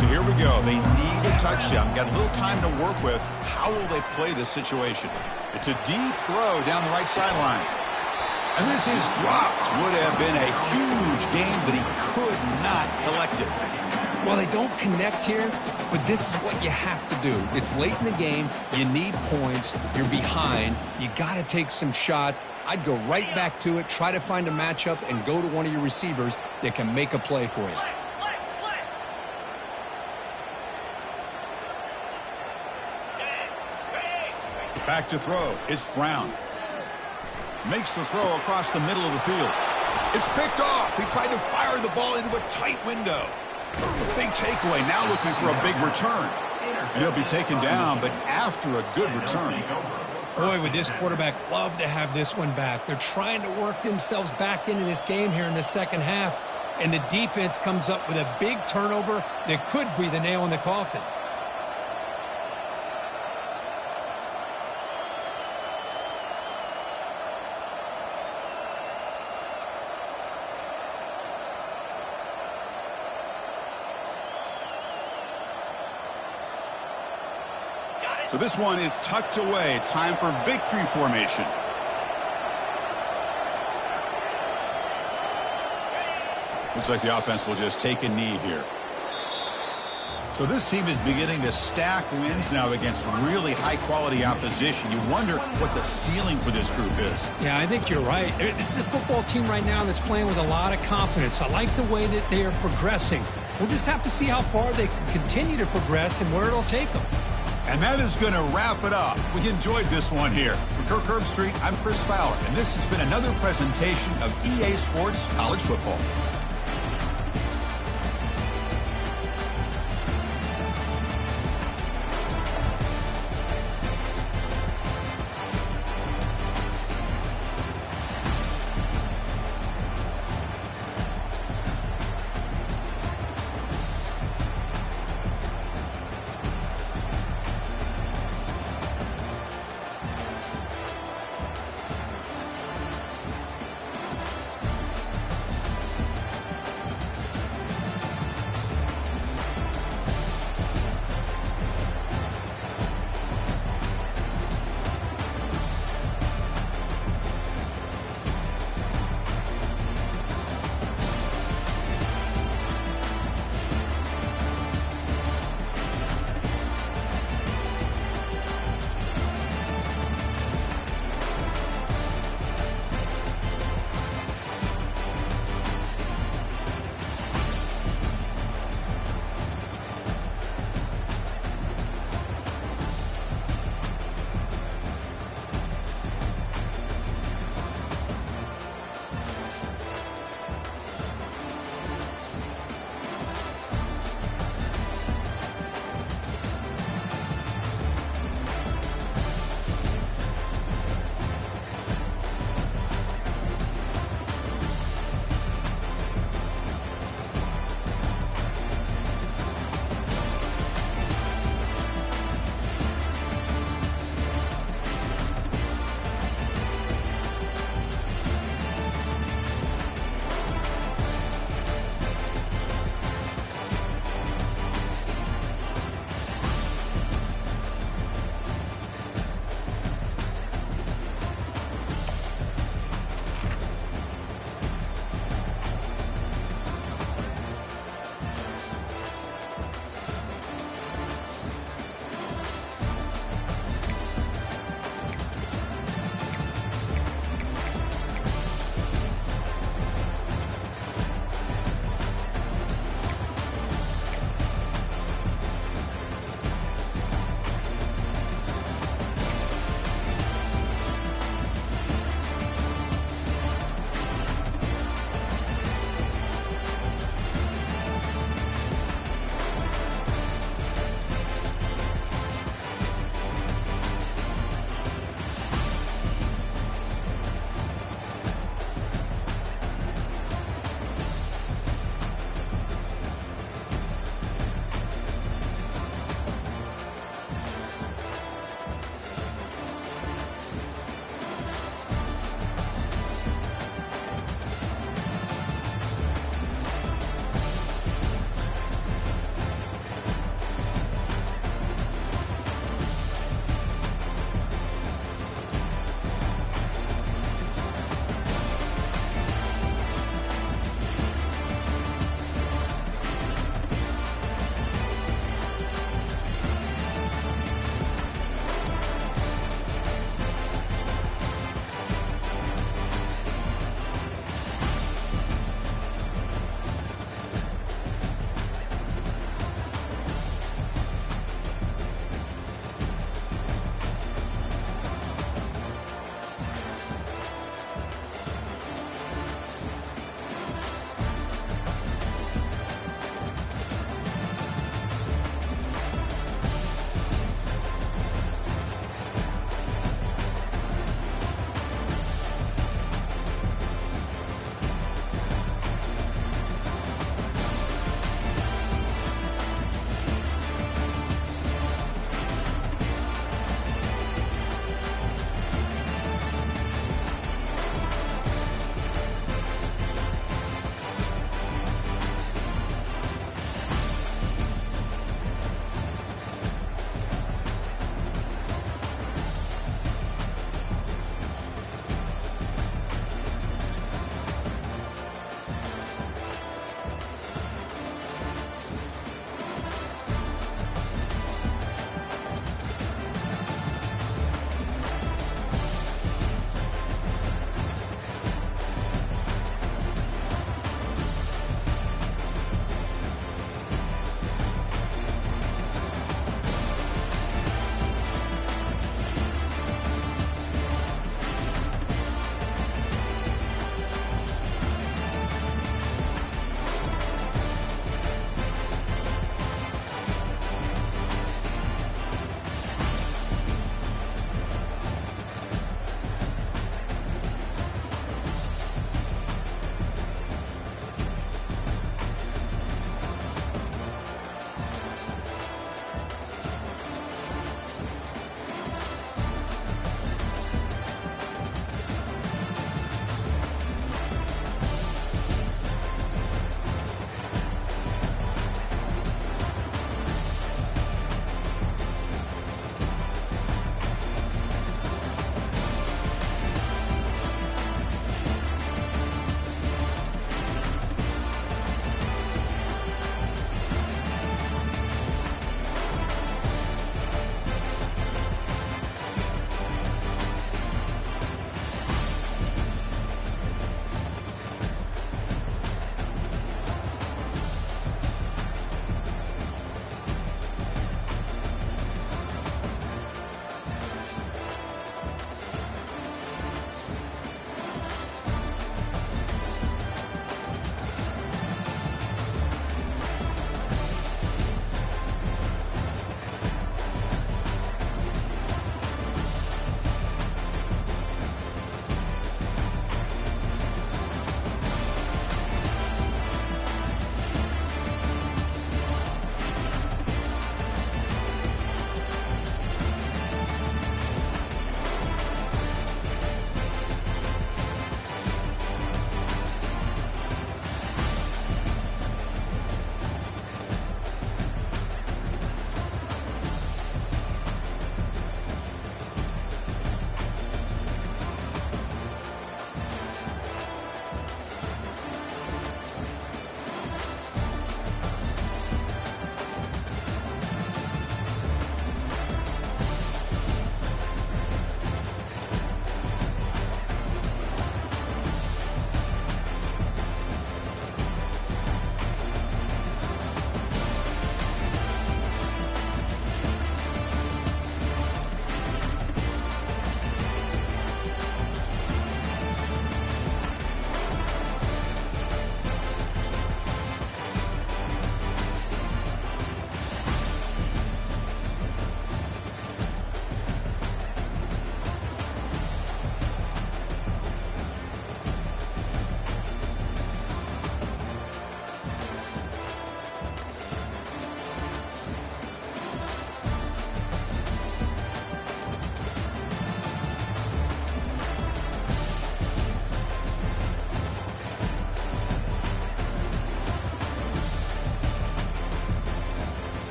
So here we go. They need a touchdown. Got a little time to work with. How will they play this situation? It's a deep throw down the right sideline. And this is dropped. Would have been a huge gain, but he could not collect it. Well, they don't connect here, but this is what you have to do. It's late in the game. You need points. You're behind. You got to take some shots. I'd go right back to it, try to find a matchup, and go to one of your receivers that can make a play for you. Back to throw. It's Brown. Makes the throw across the middle of the field. It's picked off. He tried to fire the ball into a tight window. Big takeaway. Now looking for a big return. And he'll be taken down, but after a good return. Boy, would this quarterback love to have this one back. They're trying to work themselves back into this game here in the second half. And the defense comes up with a big turnover that could be the nail in the coffin. So this one is tucked away. Time for victory formation. Looks like the offense will just take a knee here. So this team is beginning to stack wins now against really high-quality opposition. You wonder what the ceiling for this group is. Yeah, I think you're right. This is a football team right now that's playing with a lot of confidence. I like the way that they are progressing. We'll just have to see how far they can continue to progress and where it'll take them. And that is going to wrap it up. We enjoyed this one here. For Kirk Herbstreit, I'm Chris Fowler, and this has been another presentation of EA Sports College Football.